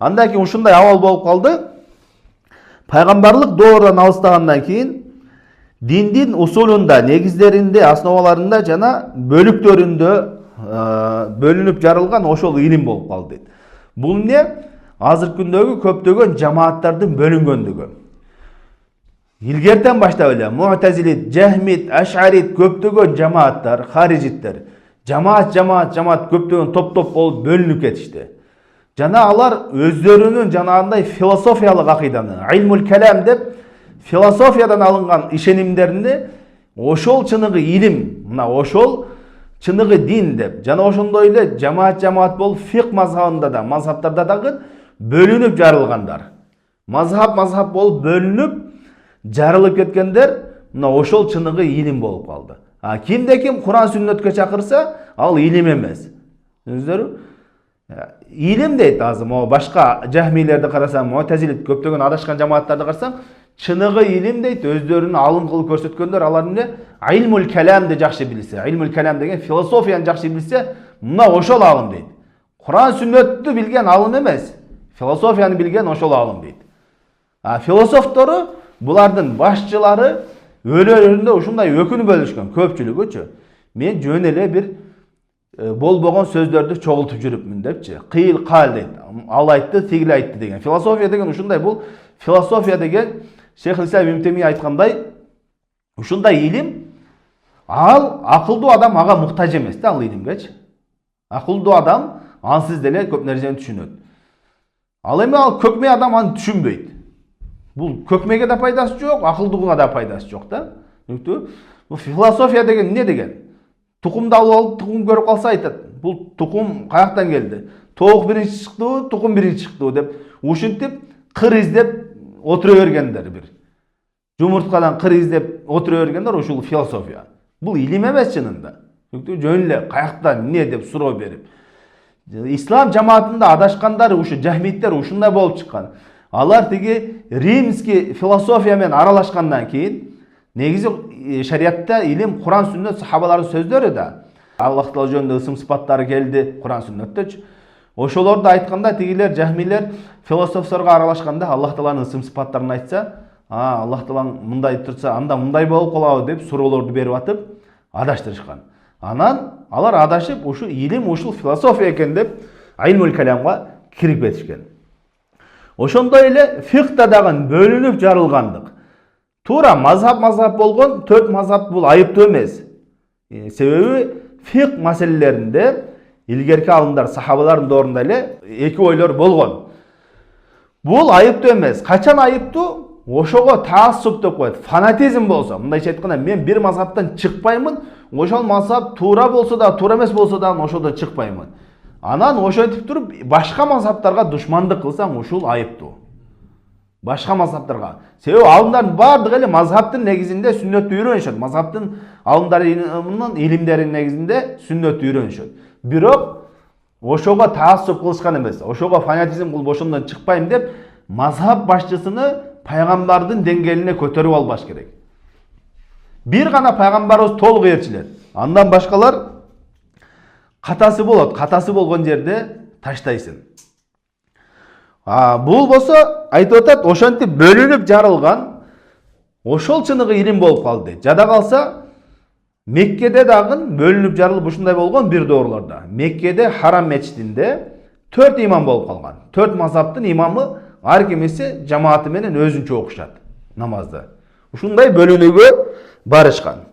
Андан кийин ушундай абал болуп калды. Пайгамбарлык доорунан алыстагандан кийин диндин усулунда, негиздеринде, основаларында жана бөлүктөрүндө бөлүнүп жарылган ошол илим болуп калды дейт. Бул эмне? Азыркы күндөгү көптөгөн жамааттардын бөлүнгөндүгү. Илгертен баштап эле Му'тазилит, Жахмит, Аш'арит көптөгөн жамааттар, харижиттер, жамаат көптөгөн топ болуп бөлүнүп кетишти. Жана алар өздөрүнүн жанагындай философиялык акыйданы, илмул калам деп философиядан алынган ишенимдеринде ошол чыныгы илим, мына ошол чыныгы дин деп, жана ошондой эле жамаат болуп фиq мазхабында да, мазхабтарда дагы бөлүнүп жарылгандар. Мазхаб болуп бөлүнүп жарылып кеткендер, мына ошол чыныгы илим болуп калды. Кимде-ким Куран сүннөткө чакырса, ал илим эмес. Түшүндүңүздөрбү? Илим дейт азыр, могу башка жахмилерди карасаң, Му'тазилит көптөгөн адашкан жамааттарды карасаң, чыныгы илим дейт, өздөрүнүн алым кылып көрсөткөндөр, алар эмне? Илмул каламды жакшы билсе, илмул калам деген философияны жакшы билсе, мына ошол алым дейт. Куран сүннөттү билген алым эмес, философияны билген ошол алым дейт. Философтору булардын башчылары өлөрүндө ушундай өкүнүп бөлүшкөн, көпчүлүгүчү. Мен жөн эле бир болбогон сөздөрдү чогултуп жүрүпмүн депчи. Кыйл кал дейт. Ал айтты, тигил айтты деген. Философия деген ушундай, бул философия деген Шейх-ул-Ислам Ибн Тайми айткандай, ушундай илим, ал акылдуу адам ага муктаж эмес да, ал илимгечи. Акылдуу адам ансыз деле көп нерсени түшүнөт. Ал эми ал көкмө адам аны түшүнбөйт. Бул көкмөгө да пайдасы жок, акылдууга да пайдасы жок да. Түшүнүктүбү? Бул философия деген эмне деген? Тукумду алып тукум көрүп калса айтат. Бул тукум каяктан келди? Тоок биринчи чыктыбы, тукум биринчи чыктыбы деп ушинтип кыр издеп отура бергендер бир. Жумурткадан кыр издеп отура бергендер, ушул философия. Бул илим эмес чынында. Түшүнүктүбү? Жөн эле каяктан эмне деп суроо берип. Ислам жамаатында адашкандар ушу жахмиттер ушундай болуп чыккан. Алар тиги римский философия менен аралашкандан кийин, негизи шариатта илим Куран сүннөт сахабалардын сөздөрү да. Аллах Таала жөнүндө ысым сыпаттары келди Куран сүннөттөчү. Ошолорду айтканда тигилер жахмилер философторго аралашканда Аллах Тааланын ысым сыпаттарын айтса, Аллах Таала мындай турса, анда мындай болуп калабы деп суроолорду берип атып адаштырышкан. Анан алар адашып, ушу илим ушул философия экен деп илмул каламга кирип кетишкен. Ошондой эле фиqта дагы бөлүнүп жарылгандык. Туура мазхаб болгон, 4 мазхаб бул айыптуу эмес. Себеби фиq маселелеринде илгерки алымдар сахабалардын доорунда эле эки ойлор болгон. Бул айыптуу эмес. Качан айыптуу? Ошого таассуп деп коет. Фанатизм болсо, мындайча айтканда, мен бир мазхабтан чыкпаймын, ошол мазхаб туура болсо да, туура эмес болсо да, ошодон чыкпаймын. Анан ошентип туруп башка мазхабтарга душмандык кылсаң, ушул айыптуу. Башка мазхабтарга. Себеби алымдардын бардыгы эле мазхабтын негизинде сүннөттү үйрөнүшөт. Мазхабтын алымдарынын илимдеринин негизинде сүннөттү үйрөнүшөт. Бирок ошого таассуп кылышкан эмес. Ошого фанатизм кылып ошондон чыкпайм деп мазхаб башчысыны пайгамбардын деңгээлине көтөрүп албаш керек. Бир гана пайгамбарыбыз толук ээрчилет. Андан башкалар катасы болот. Катасы болгон жерде таштайсың. Бул болсо айтып атат, ошентип бөлүнүп жарылган, ошол чыныгы илим болуп калды дейт. Жада калса, Меккеде дагы бөлүнүп жарылып ушундай болгон бир доорлордо. Меккеде Харам мечитинде 4 имам болуп калган. 4 мазхабтын имамы ар кимиси жамааты менен өзүнчө окушат намазды. Ушундай бөлүнүүгө барышкан.